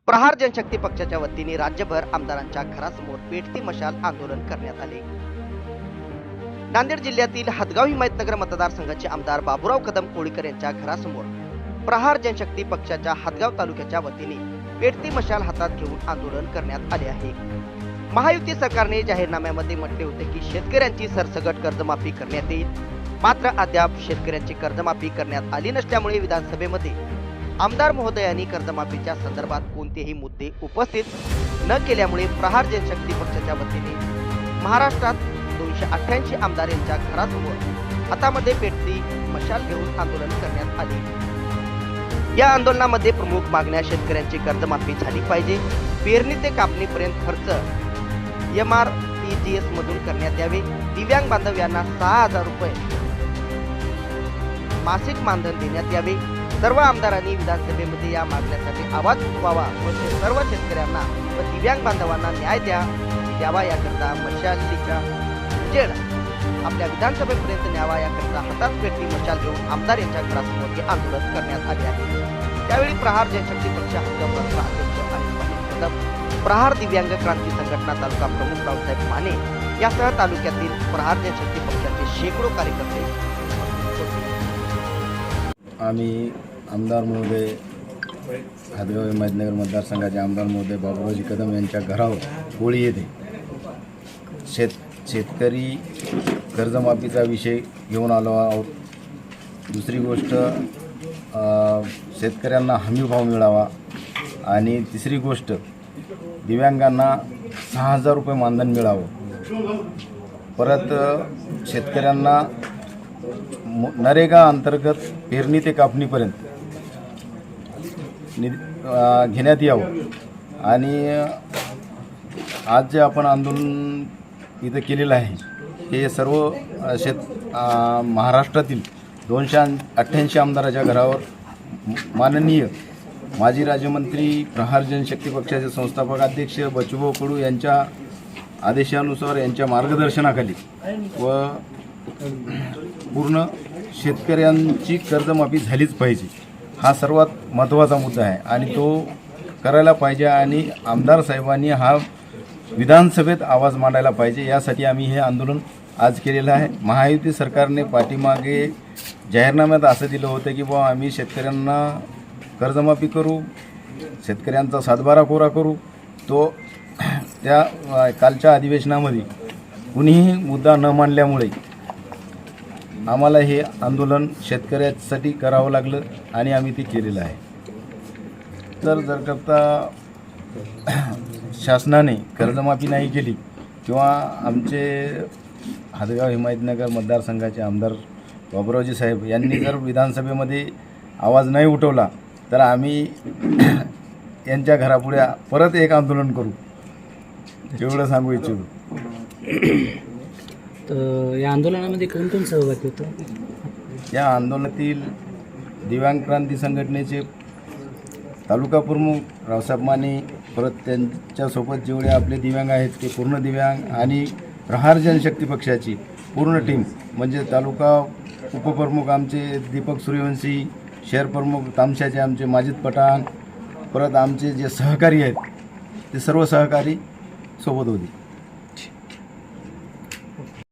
प्रहार जनशक्ती पक्षाच्या वतीने राज्यभर आमदारांच्या घरासमोर पेटती मशाल आंदोलन करण्यात आले। नांदेड जिल्ह्यातील हदगाव हिमायतनगर मतदारसंघाचे आमदार बाबूराव कदम कोळीकर यांच्या घरासमोर प्रहार जनशक्ती पक्षाच्या हदगाव तालुक्याच्या वतीने पेटती मशाल हातात घेऊन आंदोलन करण्यात आले आहे। महायुती सरकारने जाहीरनाम्यामध्ये म्हटले होते की शेतकऱ्यांची सरसकट कर्जमाफी करण्यात येईल, मात्र अद्याप शेतकऱ्यांची कर्जमाफी करण्यात आली नसल्यामुळे विधानसभेमध्ये आमदार महोदयांनी कर्जमाफीच्या संदर्भात कोणतेही मुद्दे उपस्थित न केल्यामुळे प्रहार जनशक्ती पक्षाच्या वतीने महाराष्ट्रात 288 आमदार यांच्या घरासमोर हातामध्ये पेटती मशाल घेऊन आंदोलन करण्यात आले। या आंदोलनामध्ये प्रमुख मागण्या शेतकऱ्यांची कर्जमाफी झाली पाहिजे, पेरणी ते कापणीपर्यंत खर्च MRTGS मधून करण्यात यावे, दिव्यांग बांधव यांना 6000 रुपये मासिक मानधन देण्यात यावे। सर्व आमदारांनी विधानसभेमध्ये या मागण्यासाठी आवाज उठवावा व सर्व शेतकऱ्यांना व दिव्यांग बांधवांना न्याय द्यावा याकरता मशालीचा उजेड आपल्या विधानसभेपर्यंत न्यावा याकरता हातात पेटती मशाल घेऊन आमदार यांच्या घरासमोर हे आंदोलन करण्यात आले आहे। त्यावेळी प्रहार जनशक्ती पक्ष हदगाव तालुका अध्यक्ष आणि कदम, प्रहार दिव्यांग क्रांती संघटना तालुका प्रमुख रावसाहेब माने यासह तालुक्यातील प्रहार जनशक्ती पक्षाचे शेकडो कार्यकर्ते आम्ही आमदार महोदय हदगाव हिमायतनगर मतदारसंघाचे आमदार महोदय बाबूरावजी कदम यांच्या घरावर होळी येते शेतकरी कर्जमाफीचा विषय घेऊन आलो आहोत। दुसरी गोष्ट शेतकऱ्यांना हमीभाव मिळावा आणि तिसरी गोष्ट दिव्यांगांना 6000 रुपये मानधन मिळावं। परत शेतकऱ्यांना नरेगा अंतर्गत पेरणी ते कापणीपर्यंत घेण्यात यावं। आणि आज जे आपण आंदोलन इथं केलेलं आहे हे सर्व महाराष्ट्रातील 288 आमदाराच्या घरावर माननीय माजी राज्यमंत्री प्रहार जनशक्ती पक्षाचे संस्थापक अध्यक्ष बचूभाऊ कडू यांच्या आदेशानुसार यांच्या मार्गदर्शनाखाली व पूर्ण शेतकऱ्यांची कर्जमाफी झालीच पाहिजे हा सर्वात महत्त्वाचा मुद्दा आहे आणि तो करायला पाहिजे आणि आमदार साहेबांनी हा विधानसभेत आवाज मांडायला पाहिजे। यासाठी आम्ही हे आंदोलन आज केलेलं आहे। महायुती सरकारने पाठीमागे जाहीरनाम्यात असं दिलं होतं की बुवा आम्ही शेतकऱ्यांना कर्जमाफी करू, शेतकऱ्यांचा सातबारा कोरा करू, तो त्या कालच्या अधिवेशनामध्ये कुणीही मुद्दा न मांडल्यामुळे आम्हाला हे आंदोलन शेतकऱ्यांसाठी करावं लागलं आणि आम्ही ते केलेलं आहे। तर जर करता शासनाने कर्जमाफी नाही केली किंवा आमचे हदगाव हिमायतनगर मतदारसंघाचे आमदार बाबूरावजी साहेब यांनी जर विधानसभेमध्ये आवाज नाही उठवला तर आम्ही यांच्या घरापुढे परत एक आंदोलन करू, एवढं सांगू इच्छितो। तर या आंदोलनामध्ये कोण कोण सहभागी होतं? या आंदोलनातील दिव्यांग क्रांती संघटनेचे तालुका प्रमुख रावसाहेब माने, परत त्यांच्यासोबत जेवढे आपले दिव्यांग आहेत ते पूर्ण दिव्यांग आणि प्रहार जनशक्ती पक्षाची पूर्ण टीम म्हणजे तालुका उपप्रमुख आमचे दीपक सूर्यवंशी, शहर प्रमुख तामशाचे आमचे माजिद पठाण, परत आमचे जे सहकारी आहेत ते सर्व सहकारी सोबत होते।